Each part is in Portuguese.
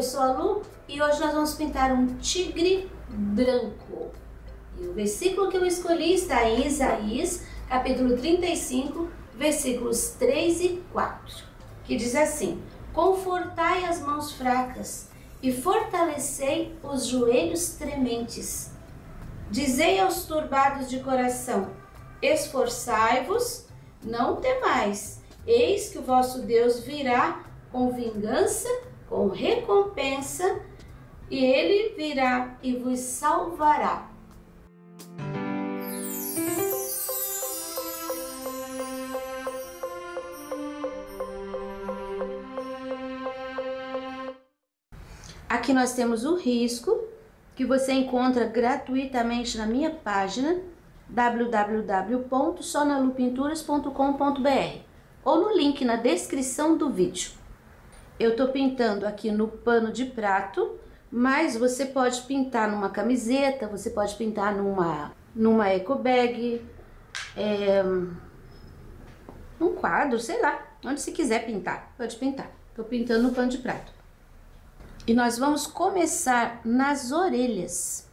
sou a Lu e hoje nós vamos pintar um tigre branco. E o versículo que eu escolhi está em Isaías, capítulo 35, versículos 3 e 4, que diz assim: Confortai as mãos fracas e fortalecei os joelhos trementes. Dizei aos turbados de coração: esforçai-vos, não temais, eis que o vosso Deus virá com vingança, com recompensa, e ele virá e vos salvará. Aqui nós temos o risco que você encontra gratuitamente na minha página www.sonalupinturas.com.br ou no link na descrição do vídeo. Eu tô pintando aqui no pano de prato, mas você pode pintar numa camiseta, você pode pintar numa eco bag, num quadro, sei lá, onde você quiser pintar, pode pintar. Tô pintando no pano de prato. E nós vamos começar nas orelhas.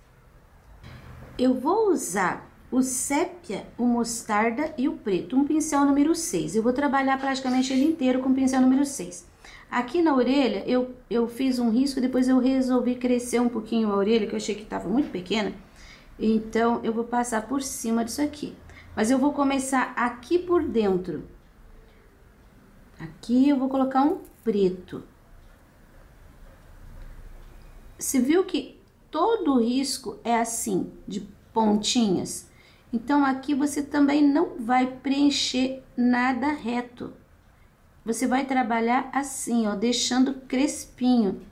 Eu vou usar o sépia, o mostarda e o preto, um pincel número 6. Eu vou trabalhar praticamente ele inteiro com o pincel número 6. Aqui na orelha eu fiz um risco, depois eu resolvi crescer um pouquinho a orelha, que eu achei que estava muito pequena. Então eu vou passar por cima disso aqui. Mas eu vou começar aqui por dentro. Aqui eu vou colocar um preto. Você viu que todo o risco é assim, de pontinhas? Então, aqui você também não vai preencher nada reto. Você vai trabalhar assim, ó, deixando crespinho.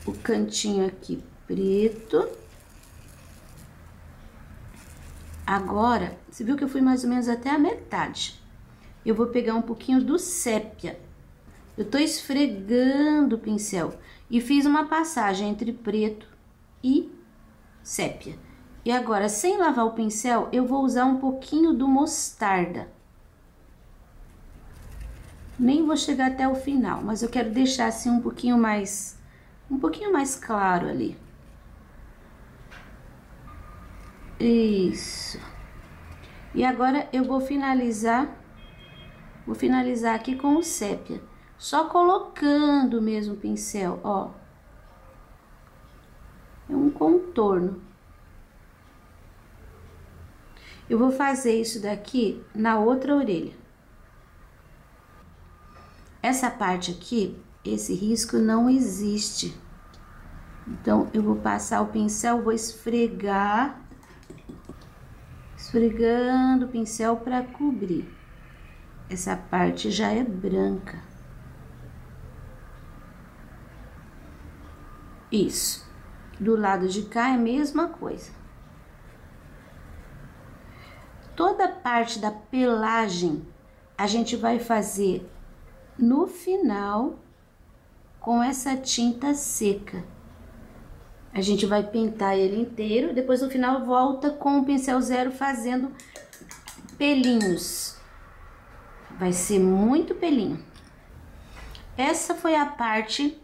O cantinho aqui preto. Agora, você viu que eu fui mais ou menos até a metade. Eu vou pegar um pouquinho do sépia. Eu tô esfregando o pincel e fiz uma passagem entre preto e sépia. E agora, sem lavar o pincel, eu vou usar um pouquinho do mostarda. Nem vou chegar até o final, mas eu quero deixar assim um pouquinho mais claro ali. Isso. E agora eu vou finalizar aqui com o sépia. Só colocando mesmo o pincel, ó. É um contorno. Eu vou fazer isso daqui na outra orelha. Essa parte aqui, esse risco não existe. Então, eu vou passar o pincel, vou esfregando o pincel para cobrir. Essa parte já é branca. Isso. Do lado de cá é a mesma coisa. Toda a parte da pelagem a gente vai fazer no final com essa tinta seca. A gente vai pintar ele inteiro, depois no final volta com o pincel zero fazendo pelinhos. Vai ser muito pelinho. Essa foi a parte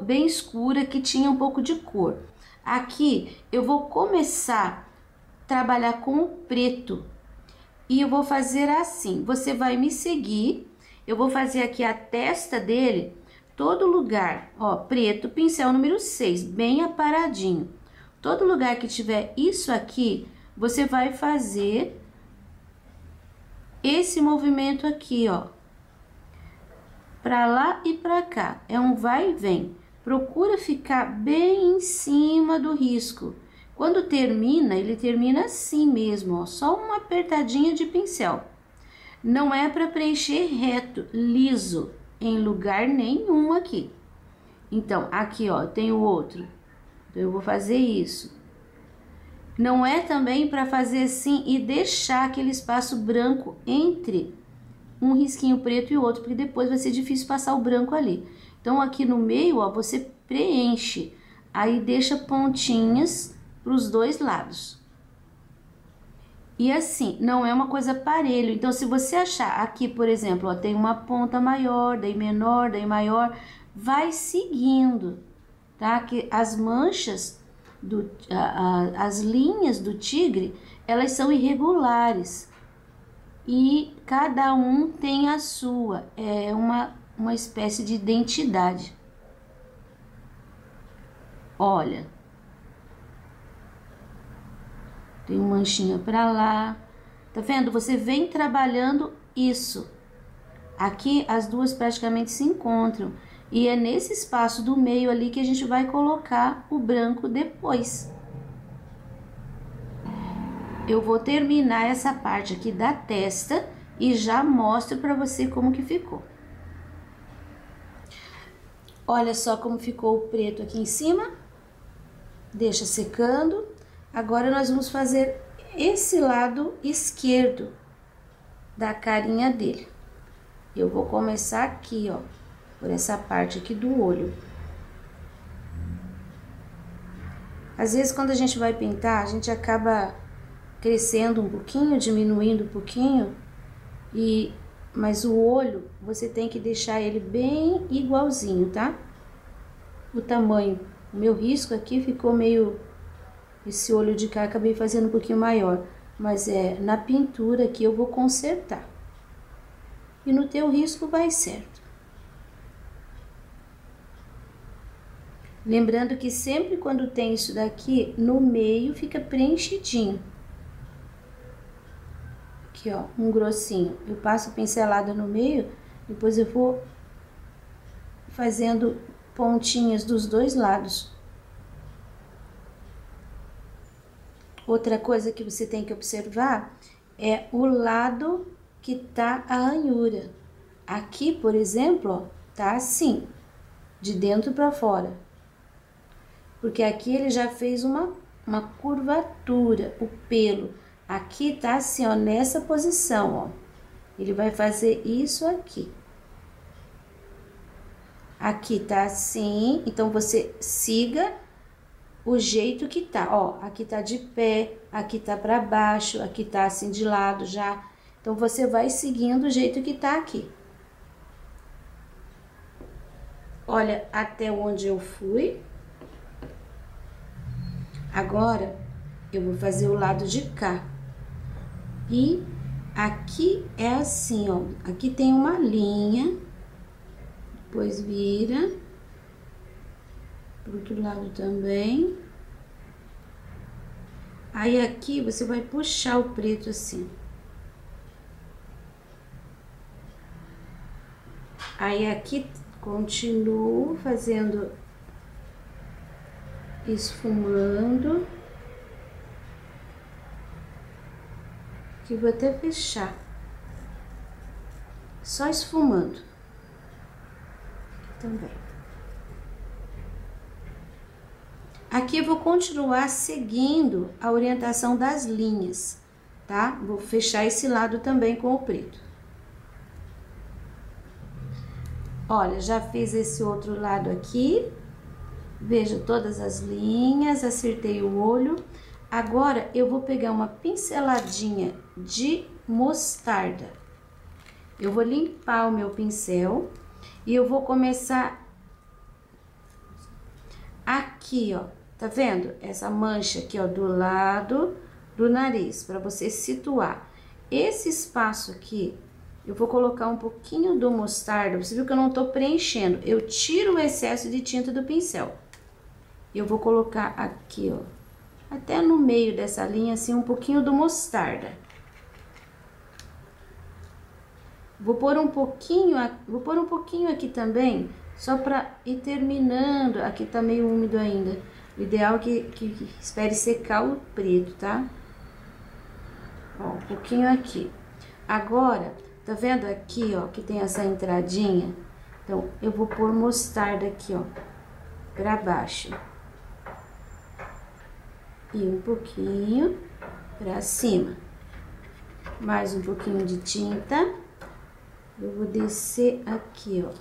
bem escura que tinha um pouco de cor. Aqui eu vou começar a trabalhar com o preto e eu vou fazer assim. Você vai me seguir, eu vou fazer aqui a testa dele, todo lugar, ó, preto, pincel número 6, bem aparadinho. Todo lugar que tiver isso aqui, você vai fazer esse movimento aqui, ó. Pra lá e pra cá, é um vai e vem. Procura ficar bem em cima do risco. Quando termina, ele termina assim mesmo, ó, só uma apertadinha de pincel. Não é para preencher reto, liso, em lugar nenhum aqui. Então, aqui, ó, tem o outro. Então, eu vou fazer isso. Não é também para fazer assim e deixar aquele espaço branco entre um risquinho preto e o outro, porque depois vai ser difícil passar o branco ali. Então, aqui no meio, ó, você preenche, aí deixa pontinhas para os dois lados. E assim, não é uma coisa parelho. Então, se você achar aqui, por exemplo, ó, tem uma ponta maior, daí menor, daí maior, vai seguindo, tá? Que as manchas, as linhas do tigre, elas são irregulares. E cada um tem a sua, é uma espécie de identidade. Olha, tem uma manchinha para lá, tá vendo? Você vem trabalhando isso. Aqui as duas praticamente se encontram e é nesse espaço do meio ali que a gente vai colocar o branco depois. Eu vou terminar essa parte aqui da testa e já mostro para você como que ficou. Olha só como ficou o preto aqui em cima. Deixa secando. Agora nós vamos fazer esse lado esquerdo da carinha dele. Eu vou começar aqui, ó, por essa parte aqui do olho. Às vezes, quando a gente vai pintar, a gente acaba crescendo um pouquinho, diminuindo um pouquinho, mas o olho, você tem que deixar ele bem igualzinho, tá? O tamanho. O meu risco aqui ficou meio... Esse olho de cá acabei fazendo um pouquinho maior, mas na pintura aqui eu vou consertar. E no teu risco vai certo. Lembrando que sempre quando tem isso daqui, no meio fica preenchidinho. Aqui, ó, um grossinho. Eu passo pincelada no meio, depois eu vou fazendo pontinhas dos dois lados. Outra coisa que você tem que observar é o lado que tá a ranhura. Aqui, por exemplo, ó, tá assim, de dentro para fora. Porque aqui ele já fez uma curvatura, o pelo. Aqui tá assim, ó, nessa posição, ó. Ele vai fazer isso aqui. Aqui tá assim, então você siga o jeito que tá, ó. Aqui tá de pé, aqui tá pra baixo, aqui tá assim de lado já. Então, você vai seguindo o jeito que tá aqui. Olha até onde eu fui. Agora, eu vou fazer o lado de cá. E aqui é assim, ó. Aqui tem uma linha. Depois vira. Pro outro lado também. Aí, aqui, você vai puxar o preto assim. Aí, aqui, continuo fazendo, esfumando. Aqui, vou até fechar. Só esfumando. Também. Aqui, eu vou continuar seguindo a orientação das linhas, tá? Vou fechar esse lado também com o preto. Olha, já fiz esse outro lado aqui. Veja todas as linhas, acertei o olho. Agora, eu vou pegar uma pinceladinha de mostarda. Eu vou limpar o meu pincel e eu vou começar aqui, ó. Tá vendo? Essa mancha aqui, ó, do lado do nariz, para você situar. Esse espaço aqui, eu vou colocar um pouquinho do mostarda. Você viu que eu não tô preenchendo. Eu tiro o excesso de tinta do pincel. Eu vou colocar aqui, ó, até no meio dessa linha, assim, um pouquinho do mostarda. Vou pôr um pouquinho aqui também, só pra ir terminando. Aqui tá meio úmido ainda. O ideal é que espere secar o preto, tá? Ó, um pouquinho aqui. Agora, tá vendo aqui, ó, que tem essa entradinha? Então, eu vou pôr mostarda aqui, ó, pra baixo. E um pouquinho pra cima. Mais um pouquinho de tinta. Eu vou descer aqui, ó.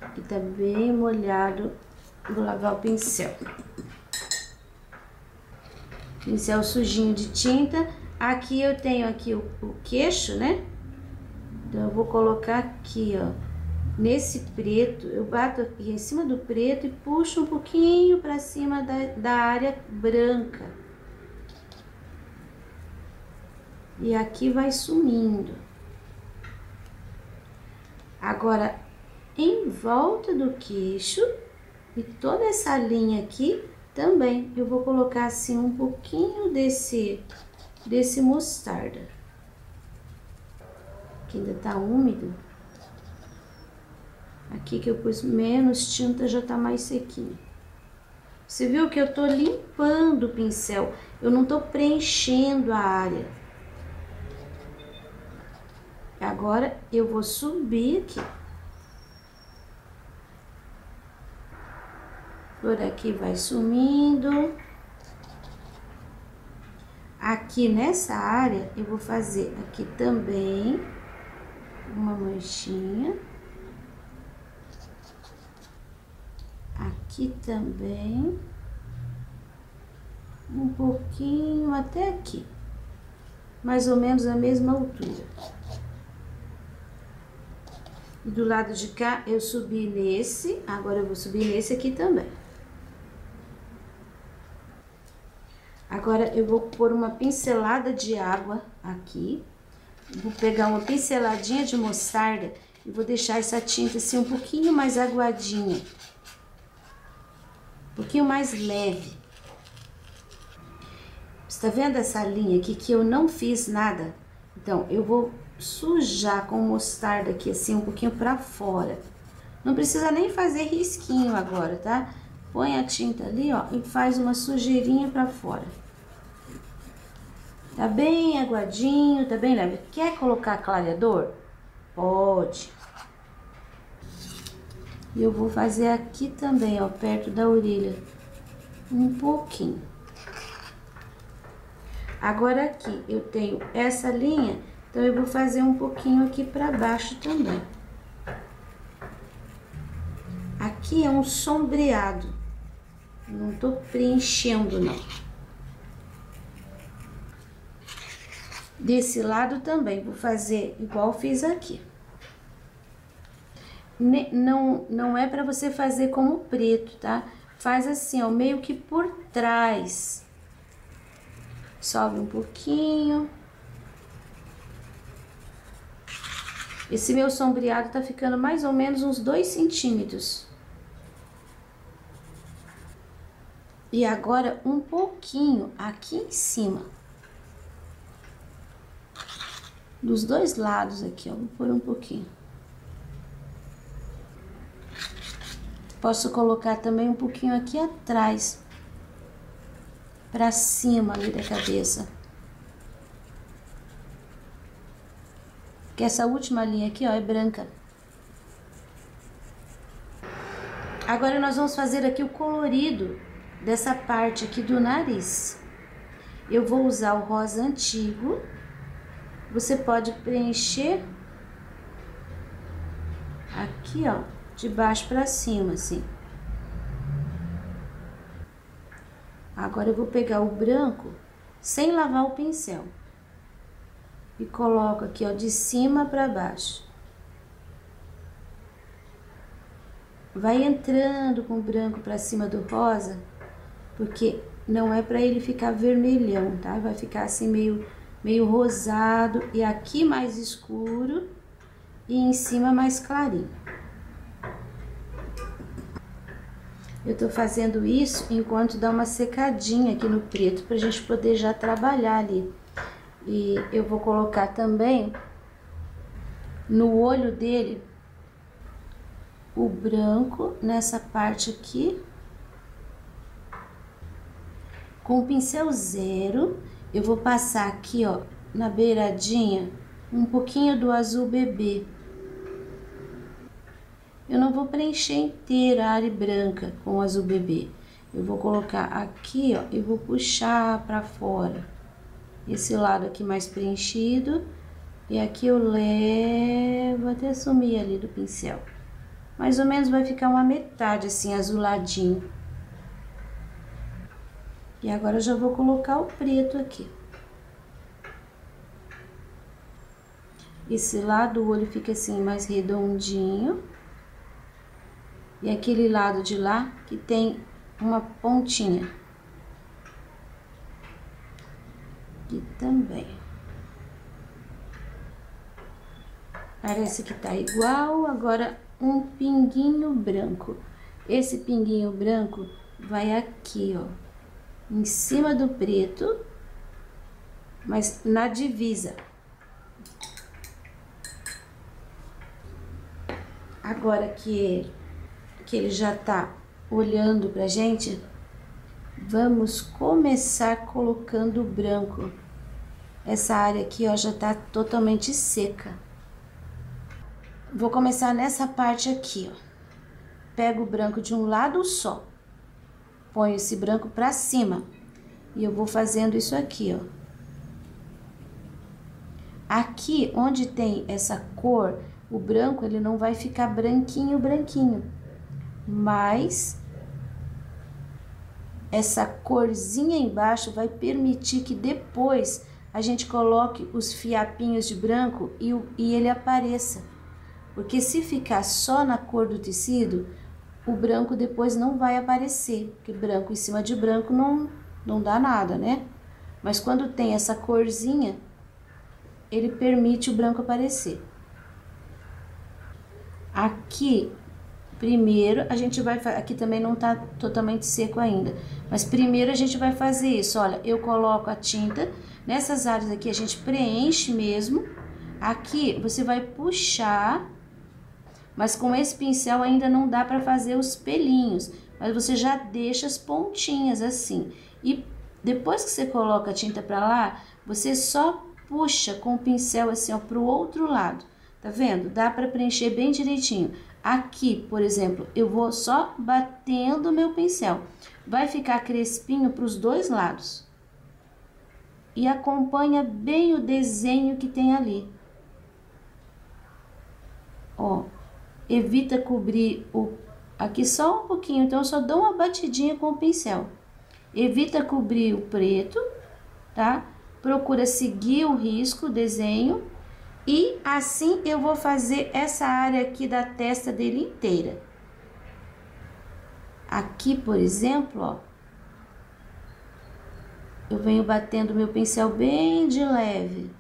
Que tá bem molhado. Vou lavar o pincel. pincel sujinho de tinta. Aqui eu tenho aqui o queixo, né? Então, eu vou colocar aqui, ó, nesse preto, eu bato aqui em cima do preto e puxo um pouquinho pra cima da área branca. E aqui vai sumindo. Agora, em volta do queixo e toda essa linha aqui também, eu vou colocar assim um pouquinho desse mostarda. Que ainda tá úmido. Aqui que eu pus menos tinta já tá mais sequinho. Você viu que eu tô limpando o pincel, eu não tô preenchendo a área. Agora eu vou subir aqui. Por aqui vai sumindo. Aqui nessa área eu vou fazer aqui também uma manchinha. Aqui também. Um pouquinho até aqui. Mais ou menos a mesma altura. E do lado de cá eu subi nesse, agora eu vou subir nesse aqui também. Agora eu vou pôr uma pincelada de água aqui. Vou pegar uma pinceladinha de mostarda e vou deixar essa tinta assim um pouquinho mais aguadinha. Um pouquinho mais leve. Você tá vendo essa linha aqui que eu não fiz nada? Então, eu vou sujar com mostarda aqui assim um pouquinho pra fora. Não precisa nem fazer risquinho agora, tá? Põe a tinta ali, ó, e faz uma sujeirinha pra fora. Tá bem aguadinho, tá bem leve. Quer colocar clareador? Pode. E eu vou fazer aqui também, ó, perto da orelha. Um pouquinho. Agora aqui eu tenho essa linha, então eu vou fazer um pouquinho aqui pra baixo também. Aqui é um sombreado. Não tô preenchendo, não. Desse lado também, vou fazer igual fiz aqui. Não é pra você fazer como preto, tá? Faz assim, ó, meio que por trás. Sobe um pouquinho. Esse meu sombreado tá ficando mais ou menos uns 2 centímetros. E agora um pouquinho aqui em cima. Dos dois lados aqui, ó, vou pôr um pouquinho. Posso colocar também um pouquinho aqui atrás. Pra cima ali da cabeça. Que essa última linha aqui, ó, é branca. Agora nós vamos fazer aqui o colorido dessa parte aqui do nariz. Eu vou usar o rosa antigo. Você pode preencher aqui, ó, de baixo pra cima, assim. Agora eu vou pegar o branco sem lavar o pincel. E coloco aqui, ó, de cima pra baixo. Vai entrando com o branco pra cima do rosa, porque não é pra ele ficar vermelhão, tá? Vai ficar assim meio rosado e aqui mais escuro e em cima mais clarinho. Eu tô fazendo isso enquanto dá uma secadinha aqui no preto, pra gente poder já trabalhar ali. E eu vou colocar também no olho dele o branco nessa parte aqui. Com o pincel 0, eu vou passar aqui, ó, na beiradinha, um pouquinho do azul bebê. Eu não vou preencher inteira a área branca com o azul bebê. Eu vou colocar aqui, ó, e vou puxar pra fora. Esse lado aqui mais preenchido. E aqui eu levo até sumir ali do pincel. Mais ou menos vai ficar uma metade assim, azuladinho. E agora eu já vou colocar o preto aqui. Esse lado do olho fica assim, mais redondinho. E aquele lado de lá que tem uma pontinha. Aqui também. Parece que tá igual, agora um pinguinho branco. Esse pinguinho branco vai aqui, ó, em cima do preto, mas na divisa. Agora que ele já tá olhando pra gente, vamos começar colocando o branco. Essa área aqui, ó, já tá totalmente seca. Vou começar nessa parte aqui, ó. Pego o branco de um lado só. Ponho esse branco pra cima. E eu vou fazendo isso aqui, ó. Aqui, onde tem essa cor, o branco, ele não vai ficar branquinho, branquinho. Mas essa corzinha embaixo vai permitir que depois a gente coloque os fiapinhos de branco e ele apareça. Porque se ficar só na cor do tecido, o branco depois não vai aparecer. Porque branco em cima de branco não dá nada, né? Mas quando tem essa corzinha, ele permite o branco aparecer. Aqui, primeiro, a gente vai... Aqui também não tá totalmente seco ainda. Mas primeiro a gente vai fazer isso. Olha, eu coloco a tinta. Nessas áreas aqui a gente preenche mesmo. Aqui você vai puxar... Mas com esse pincel ainda não dá para fazer os pelinhos, mas você já deixa as pontinhas assim. E depois que você coloca a tinta para lá, você só puxa com o pincel assim, ó, pro outro lado. Tá vendo? Dá para preencher bem direitinho. Aqui, por exemplo, eu vou só batendo o meu pincel. Vai ficar crespinho para os dois lados. E acompanha bem o desenho que tem ali. Ó. Evita cobrir aqui só um pouquinho, então eu só dou uma batidinha com o pincel. Evita cobrir o preto, tá? Procura seguir o risco, o desenho. E assim eu vou fazer essa área aqui da testa dele inteira. Aqui, por exemplo, ó. Eu venho batendo meu pincel bem de leve.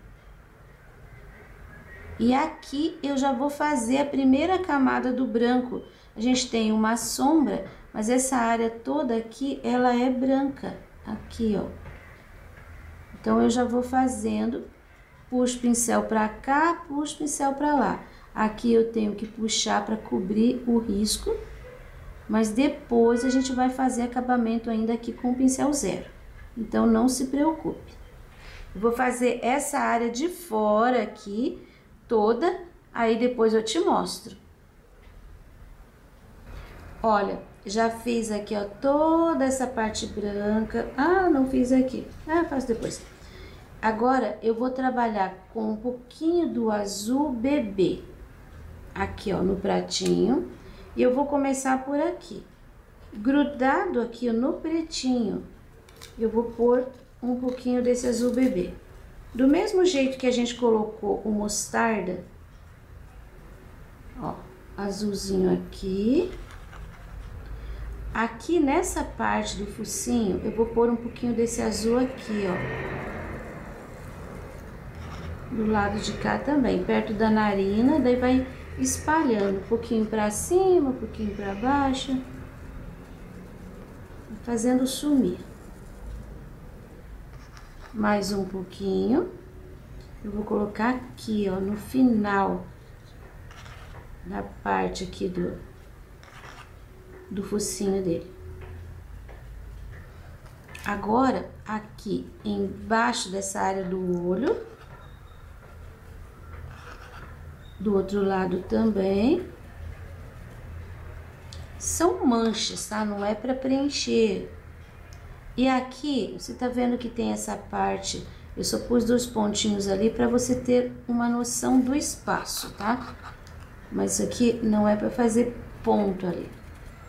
E aqui eu já vou fazer a primeira camada do branco. A gente tem uma sombra, mas essa área toda aqui, ela é branca. Aqui, ó. Então, eu já vou fazendo, puxo o pincel pra cá, puxo o pincel pra lá. Aqui eu tenho que puxar para cobrir o risco, mas depois a gente vai fazer acabamento ainda aqui com o pincel zero. Então, não se preocupe. Eu vou fazer essa área de fora aqui, toda, aí depois eu te mostro. Olha, já fiz aqui, ó, toda essa parte branca. Ah, não fiz aqui. Ah, faço depois. Agora, eu vou trabalhar com um pouquinho do azul bebê. Aqui, ó, no pratinho. E eu vou começar por aqui. Grudado aqui, ó, no pretinho, eu vou pôr um pouquinho desse azul bebê. Do mesmo jeito que a gente colocou o mostarda, ó, azulzinho aqui. Aqui nessa parte do focinho, eu vou pôr um pouquinho desse azul aqui, ó. Do lado de cá também, perto da narina, daí vai espalhando um pouquinho pra cima, um pouquinho pra baixo. Fazendo sumir. Mais um pouquinho. Eu vou colocar aqui, ó, no final da parte aqui do focinho dele. Agora, aqui embaixo dessa área do olho, do outro lado também, são manchas, tá? Não é para preencher. E aqui, você tá vendo que tem essa parte, eu só pus 2 pontinhos ali para você ter uma noção do espaço, tá? Mas isso aqui não é para fazer ponto ali.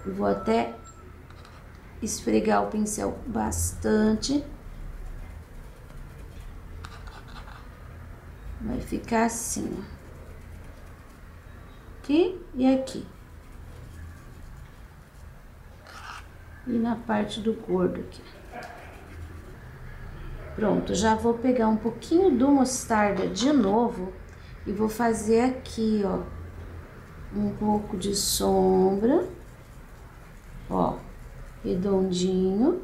Eu vou até esfregar o pincel bastante. Vai ficar assim, ó. Aqui e aqui. E na parte do gordo aqui. Pronto, já vou pegar um pouquinho do mostarda de novo e vou fazer aqui, ó, um pouco de sombra, ó, redondinho.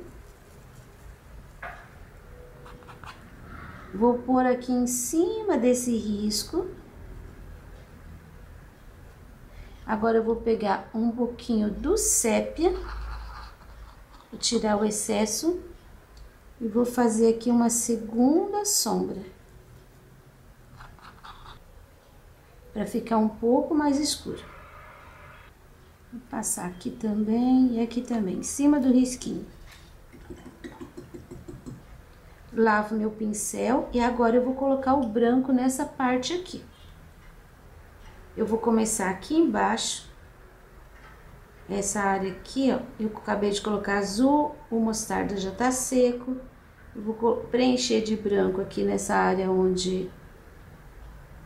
Vou pôr aqui em cima desse risco. Agora eu vou pegar um pouquinho do sépia, vou tirar o excesso. E vou fazer aqui uma segunda sombra. Para ficar um pouco mais escuro. Vou passar aqui também e aqui também, em cima do risquinho. Lavo meu pincel e agora eu vou colocar o branco nessa parte aqui. Eu vou começar aqui embaixo. Essa área aqui, ó, eu acabei de colocar azul, o mostarda já tá seco. Eu vou preencher de branco aqui nessa área onde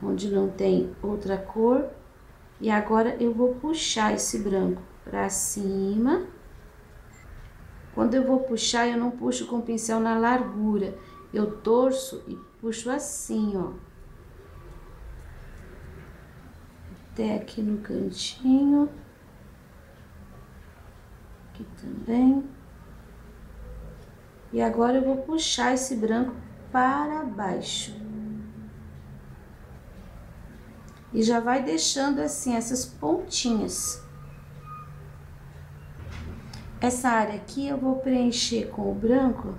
não tem outra cor. E agora eu vou puxar esse branco pra cima. Quando eu vou puxar, eu não puxo com o pincel na largura. Eu torço e puxo assim, ó. Até aqui no cantinho. Aqui também. E agora eu vou puxar esse branco para baixo. E já vai deixando assim essas pontinhas. Essa área aqui eu vou preencher com o branco.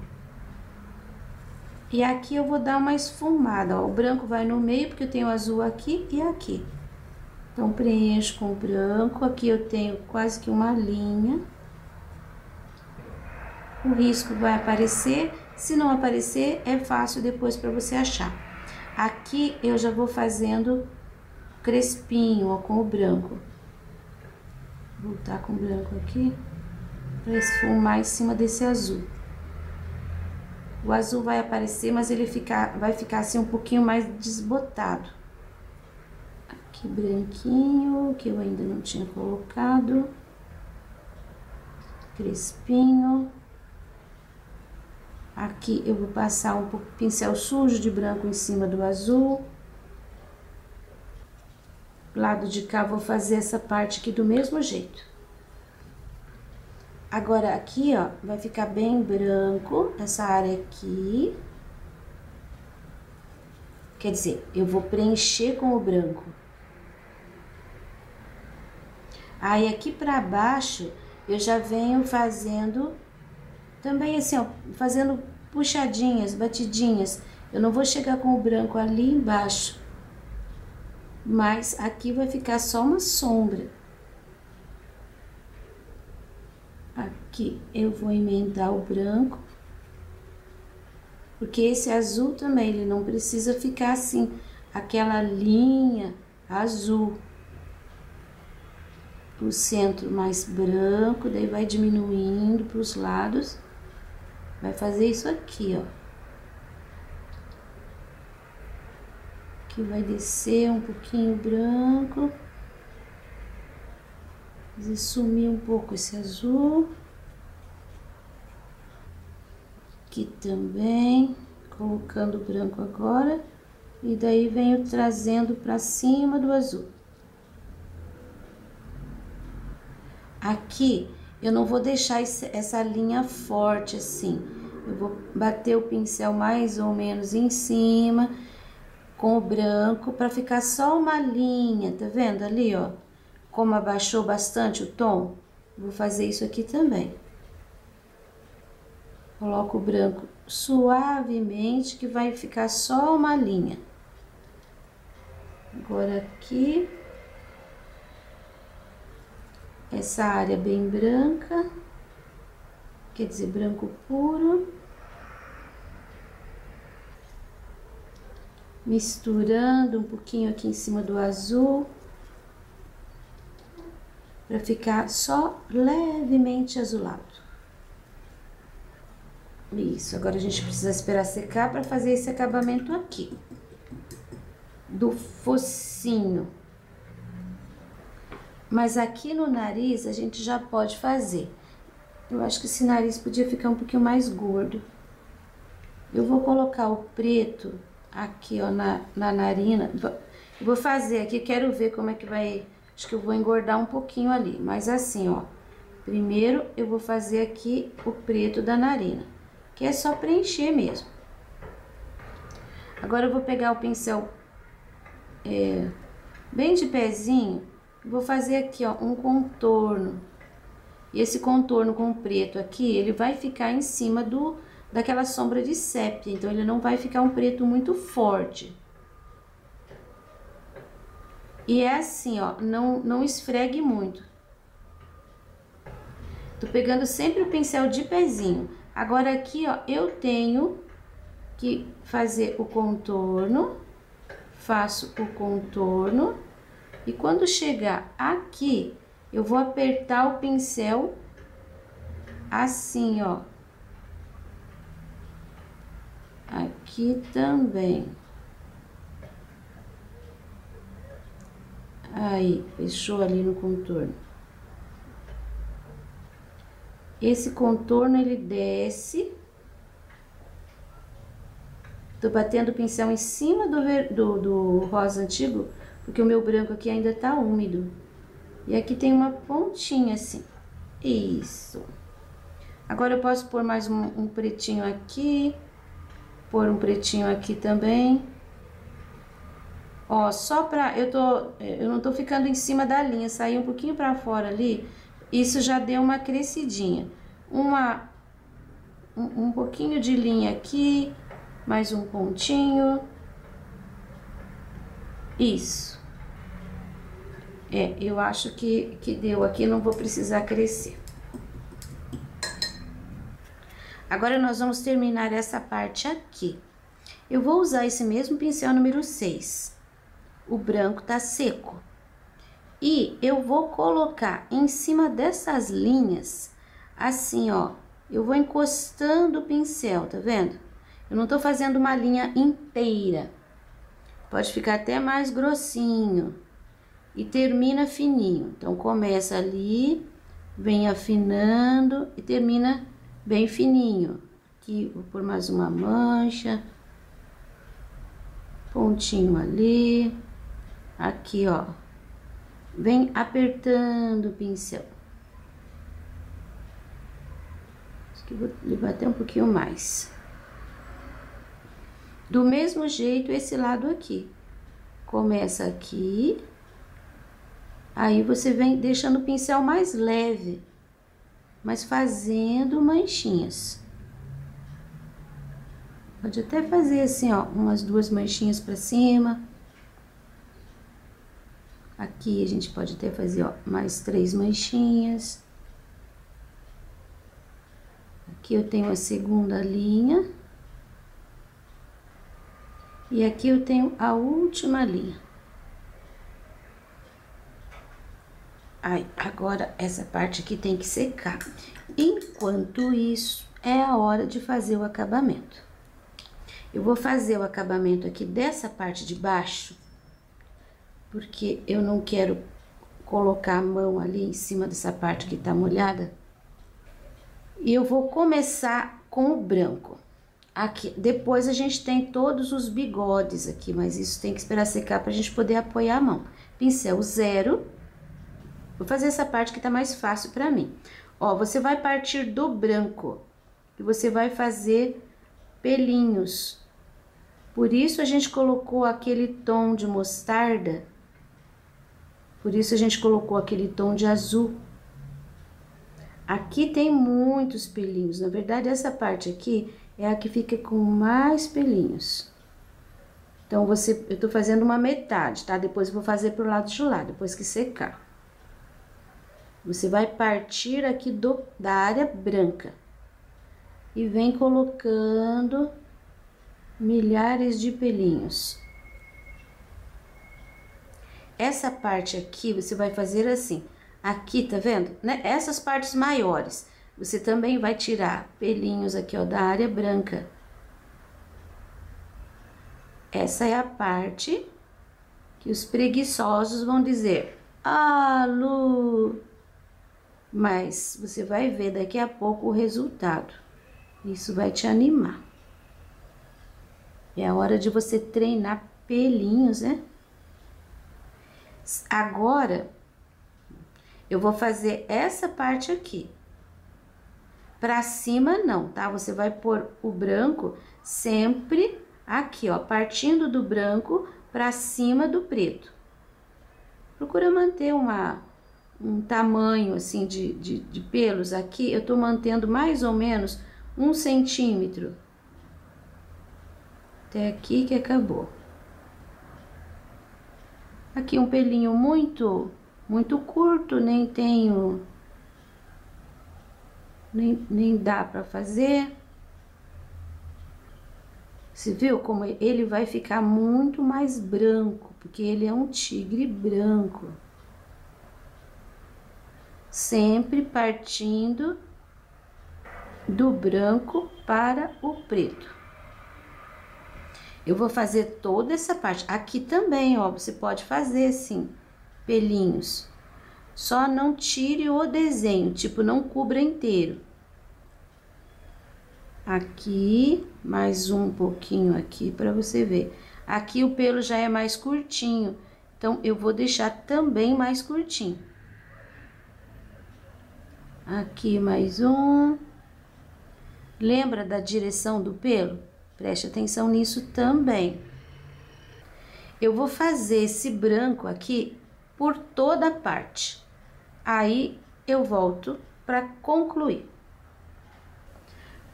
E aqui eu vou dar uma esfumada, ó. O branco vai no meio, porque eu tenho azul aqui e aqui. Então, preencho com o branco. Aqui eu tenho quase que uma linha. O risco vai aparecer. Se não aparecer, é fácil depois para você achar. Aqui eu já vou fazendo crespinho, ó, com o branco. Vou voltar com o branco aqui, para esfumar em cima desse azul. O azul vai aparecer, mas ele vai ficar assim um pouquinho mais desbotado. Aqui branquinho, que eu ainda não tinha colocado. Crespinho. Aqui eu vou passar um pouco pincel sujo de branco em cima do azul. Lado de cá vou fazer essa parte aqui do mesmo jeito. Agora aqui, ó, vai ficar bem branco essa área aqui. Quer dizer, eu vou preencher com o branco. Aí aqui pra baixo eu já venho fazendo também assim, ó, fazendo puxadinhas, batidinhas. Eu não vou chegar com o branco ali embaixo. Mas aqui vai ficar só uma sombra. Aqui eu vou emendar o branco. Porque esse azul também, ele não precisa ficar assim, aquela linha azul. O centro mais branco, daí vai diminuindo para os lados. Vai fazer isso aqui, ó. Aqui vai descer um pouquinho branco. E sumir um pouco esse azul. Aqui também, colocando o branco agora. E daí venho trazendo para cima do azul. Aqui, eu não vou deixar essa linha forte assim. Eu vou bater o pincel mais ou menos em cima com o branco para ficar só uma linha, tá vendo ali, ó? Como abaixou bastante o tom, vou fazer isso aqui também. Coloco o branco suavemente que vai ficar só uma linha. Agora aqui, essa área bem branca, quer dizer, branco puro. Misturando um pouquinho aqui em cima do azul, para ficar só levemente azulado. Isso, agora a gente precisa esperar secar para fazer esse acabamento aqui. Do focinho. Mas aqui no nariz a gente já pode fazer. Eu acho que esse nariz podia ficar um pouquinho mais gordo. Eu vou colocar o preto aqui, ó, na narina. Eu vou fazer aqui, quero ver como é que vai... Acho que eu vou engordar um pouquinho ali. Mas assim, ó. Primeiro eu vou fazer aqui o preto da narina. Que é só preencher mesmo. Agora eu vou pegar o pincel bem de pezinho. Vou fazer aqui, ó, um contorno. E esse contorno com o preto aqui, ele vai ficar em cima daquela sombra de sépia. Então, ele não vai ficar um preto muito forte. E é assim, ó, não esfregue muito. Tô pegando sempre o pincel de pezinho. Agora aqui, ó, eu tenho que fazer o contorno. Faço o contorno. E quando chegar aqui, eu vou apertar o pincel assim, ó. Aqui também. Aí, fechou ali no contorno. Esse contorno, ele desce. Tô batendo o pincel em cima do rosa antigo, porque o meu branco aqui ainda tá úmido. E aqui tem uma pontinha assim. Isso. Agora eu posso pôr mais um pretinho aqui. Pôr um pretinho aqui também. Ó, só pra... Eu não tô ficando em cima da linha. Saí um pouquinho pra fora ali. Isso já deu uma crescidinha. Um pouquinho de linha aqui. Mais um pontinho. Isso. Eu acho que deu aqui. Não vou precisar crescer. Agora, nós vamos terminar essa parte aqui. Eu vou usar esse mesmo pincel número 6. O branco tá seco. E eu vou colocar em cima dessas linhas, assim, ó. Eu vou encostando o pincel, tá vendo? Eu não tô fazendo uma linha inteira. Pode ficar até mais grossinho. E termina fininho. Então, começa ali, vem afinando e termina bem fininho. Aqui, vou pôr mais uma mancha. Pontinho ali. Aqui, ó. Vem apertando o pincel. Acho que vou levar até um pouquinho mais. Do mesmo jeito, esse lado aqui. Começa aqui. Aí, você vem deixando o pincel mais leve. Mas fazendo manchinhas. Pode até fazer assim, ó, umas 2 manchinhas pra cima. Aqui a gente pode até fazer, ó, mais 3 manchinhas. Aqui eu tenho a segunda linha. E aqui eu tenho a última linha. Aí, agora essa parte aqui tem que secar. Enquanto isso, é a hora de fazer o acabamento. Eu vou fazer o acabamento aqui dessa parte de baixo, porque eu não quero colocar a mão ali em cima dessa parte que tá molhada. E eu vou começar com o branco. Aqui, depois a gente tem todos os bigodes aqui, mas isso tem que esperar secar pra gente poder apoiar a mão. Pincel 0. Vou fazer essa parte que tá mais fácil pra mim. Ó, você vai partir do branco e você vai fazer pelinhos. Por isso a gente colocou aquele tom de mostarda. Por isso a gente colocou aquele tom de azul. Aqui tem muitos pelinhos. Na verdade, essa parte aqui é a que fica com mais pelinhos. Então, eu tô fazendo uma metade, tá? Depois eu vou fazer pro lado de lá, depois que secar. Você vai partir aqui da área branca. E vem colocando milhares de pelinhos. Essa parte aqui, você vai fazer assim. Aqui, tá vendo? Né? Essas partes maiores. você também vai tirar pelinhos aqui, ó, da área branca. Essa é a parte que os preguiçosos vão dizer: ah, Lu! Mas você vai ver daqui a pouco o resultado. Isso vai te animar. É a hora de você treinar pelinhos, né? Agora, eu vou fazer essa parte aqui. Pra cima não, tá? Você vai pôr o branco sempre aqui, ó, partindo do branco pra cima do preto. Procura manter um tamanho, assim, de pelos aqui. Eu tô mantendo mais ou menos 1 centímetro. Até aqui que acabou. Aqui um pelinho muito curto, nem tenho... Nem dá pra fazer. Você viu como ele vai ficar muito mais branco, porque ele é um tigre branco. Sempre partindo do branco para o preto. Eu vou fazer toda essa parte. Aqui também, ó, você pode fazer assim, pelinhos. Só não tire o desenho, tipo, não cubra inteiro. Aqui, mais um pouquinho aqui para você ver. Aqui o pelo já é mais curtinho, então eu vou deixar também mais curtinho. Aqui mais um. Lembra da direção do pelo? Preste atenção nisso também. Eu vou fazer esse branco aqui por toda a parte. Aí eu volto para concluir.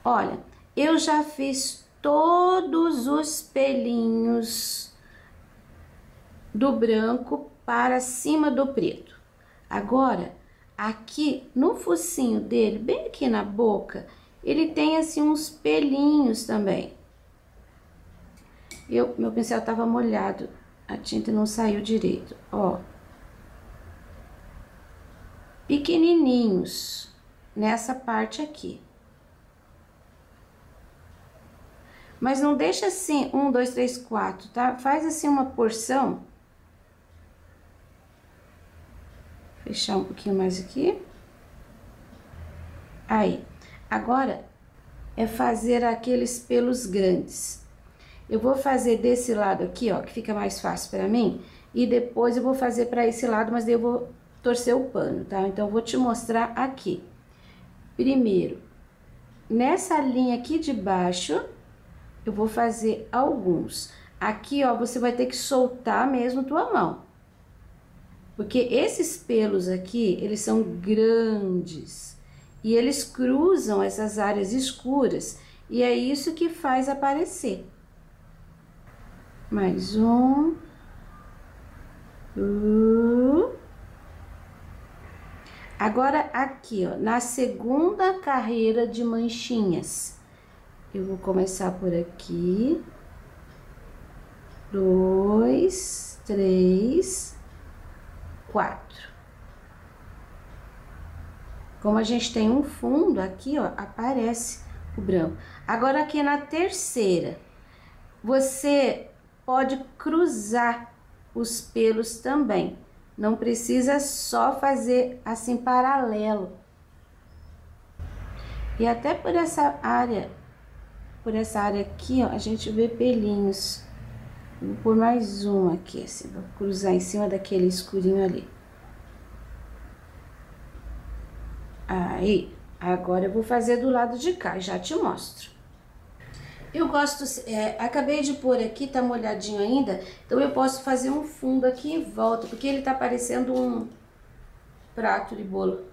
Olha, eu já fiz todos os pelinhos do branco para cima do preto. Agora, aqui no focinho dele, bem aqui na boca, ele tem assim uns pelinhos também. Meu pincel tava molhado, a tinta não saiu direito, ó. Pequenininhos nessa parte aqui. Mas não deixa assim, 1, 2, 3, 4, tá? Faz assim uma porção. Fechar um pouquinho mais aqui. Aí, agora é fazer aqueles pelos grandes. Eu vou fazer desse lado aqui, ó, que fica mais fácil pra mim. E depois eu vou fazer pra esse lado, mas daí eu vou torcer o pano, tá? Então, eu vou te mostrar aqui. Primeiro, nessa linha aqui de baixo, eu vou fazer alguns. Aqui, ó, você vai ter que soltar mesmo tua mão. Porque esses pelos aqui, eles são grandes. E eles cruzam essas áreas escuras. E é isso que faz aparecer. Mais um. Agora, aqui, ó, na segunda carreira de manchinhas. Eu vou começar por aqui. 2, 3, 4. Como a gente tem um fundo aqui, ó, aparece o branco. Agora, aqui na terceira, você pode cruzar os pelos também. Não precisa só fazer assim paralelo. E até por essa área aqui, ó, a gente vê pelinhos. Vou pôr mais um aqui, assim, vou cruzar em cima daquele escurinho ali. Aí, agora eu vou fazer do lado de cá, já te mostro. Eu gosto, acabei de pôr aqui, tá molhadinho ainda, então eu posso fazer um fundo aqui em volta, porque ele tá parecendo um prato de bolo.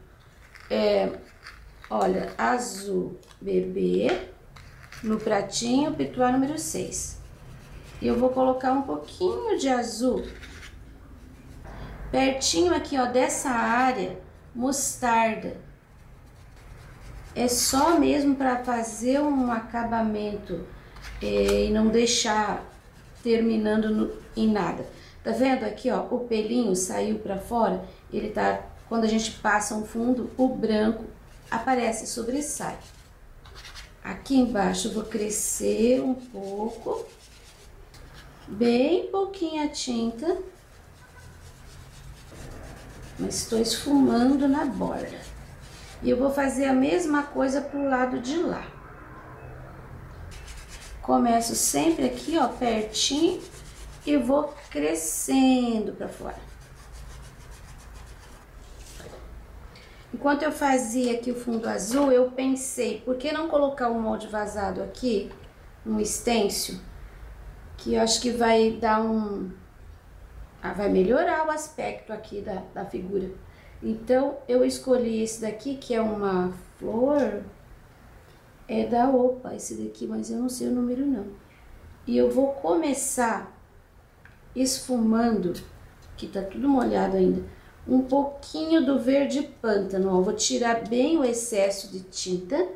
Olha, azul bebê no pratinho, pituá número 6. E eu vou colocar um pouquinho de azul pertinho aqui, ó, dessa área mostarda. É só mesmo para fazer um acabamento e não deixar terminando em nada. Tá vendo aqui, ó, o pelinho saiu para fora? Ele tá, quando a gente passa um fundo, o branco aparece, sobressai. Aqui embaixo eu vou crescer um pouco, bem pouquinho a tinta, mas estou esfumando na borda. E eu vou fazer a mesma coisa pro lado de lá. Começo sempre aqui, ó, pertinho, e vou crescendo pra fora. Enquanto eu fazia aqui o fundo azul, eu pensei, por que não colocar o molde vazado aqui, um stencil, que eu acho que vai dar vai melhorar o aspecto aqui da figura. Então, eu escolhi esse daqui, que é uma flor, é da Opa, esse daqui, mas eu não sei o número não. E eu vou começar esfumando, que tá tudo molhado ainda, um pouquinho do verde pântano, ó. Vou tirar bem o excesso de tinta.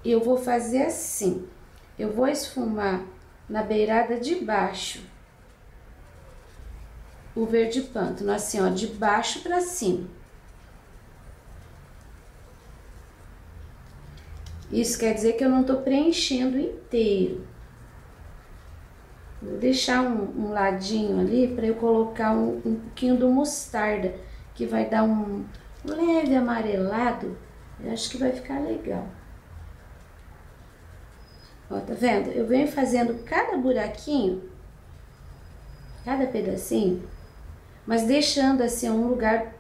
E eu vou fazer assim. Eu vou esfumar na beirada de baixo o verde pântano, assim, ó, de baixo pra cima. Isso quer dizer que eu não tô preenchendo inteiro. Vou deixar um ladinho ali para eu colocar um pouquinho do mostarda, que vai dar um leve amarelado. Eu acho que vai ficar legal. Ó, tá vendo? Eu venho fazendo cada buraquinho, cada pedacinho, mas deixando assim um lugar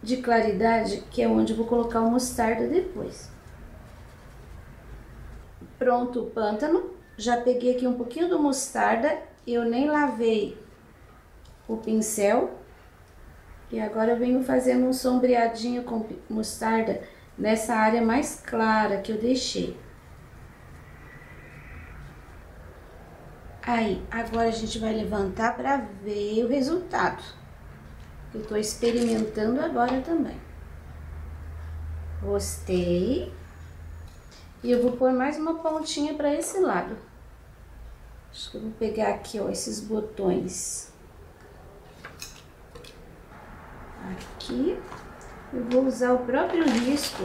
de claridade, que é onde eu vou colocar o mostarda depois. Pronto o pântano. Já peguei aqui um pouquinho do mostarda. Eu nem lavei o pincel. E agora eu venho fazendo um sombreadinho com mostarda nessa área mais clara que eu deixei. Aí, agora a gente vai levantar para ver o resultado. Eu tô experimentando agora também. Gostei. E eu vou pôr mais uma pontinha para esse lado. Acho que eu vou pegar aqui, ó, esses botões. Aqui. Eu vou usar o próprio risco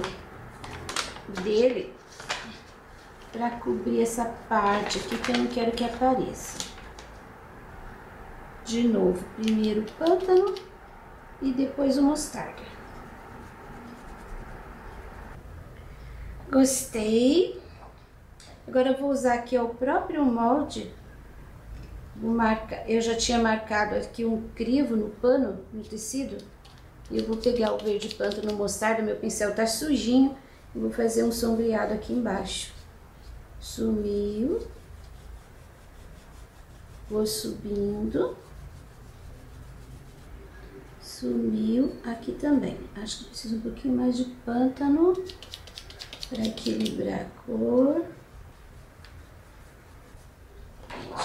dele para cobrir essa parte aqui que eu não quero que apareça. De novo, primeiro o pântano e depois o mostarda. Gostei. Agora eu vou usar aqui ó, o próprio molde. Eu já tinha marcado aqui um crivo no pano, no tecido. E eu vou pegar o verde pântano mostarda, meu pincel tá sujinho. E vou fazer um sombreado aqui embaixo. Sumiu. Vou subindo. Sumiu aqui também. Acho que preciso um pouquinho mais de pântano para equilibrar a cor.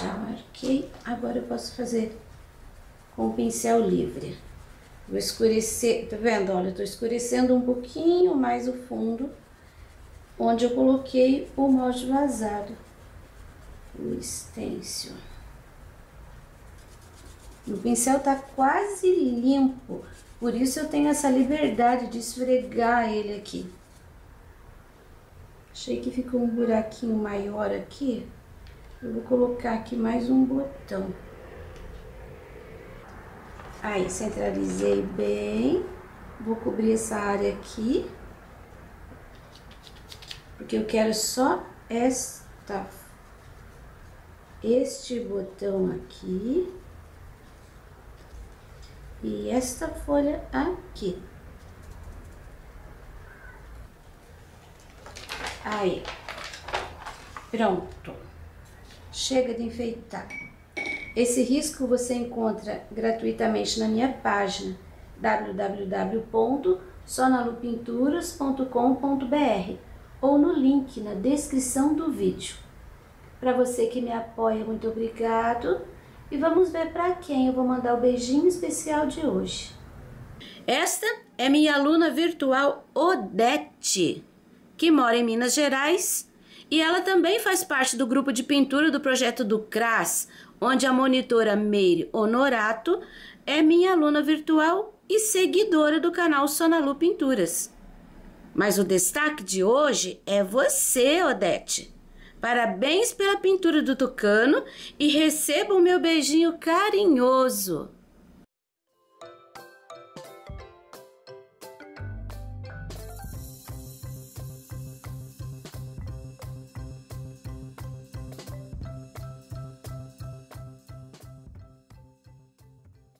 Já marquei. Agora eu posso fazer com o pincel livre. Vou escurecer, tá vendo? Olha, eu tô escurecendo um pouquinho mais o fundo, onde eu coloquei o molde vazado, o stencil. O pincel tá quase limpo, por isso eu tenho essa liberdade de esfregar ele aqui. Achei que ficou um buraquinho maior aqui, eu vou colocar aqui mais um botão. Aí, centralizei bem, vou cobrir essa área aqui, porque eu quero só este botão aqui e esta folha aqui. Aí, pronto, chega de enfeitar. Esse risco você encontra gratuitamente na minha página www.sonalupinturas.com.br ou no link na descrição do vídeo. Para você que me apoia, muito obrigado. E vamos ver para quem eu vou mandar o beijinho especial de hoje. Esta é minha aluna virtual Odete, que mora em Minas Gerais, e ela também faz parte do grupo de pintura do projeto do CRAS, onde a monitora Meire Honorato é minha aluna virtual e seguidora do canal Sonalu Pinturas. Mas o destaque de hoje é você, Odete. Parabéns pela pintura do tucano e receba o meu beijinho carinhoso.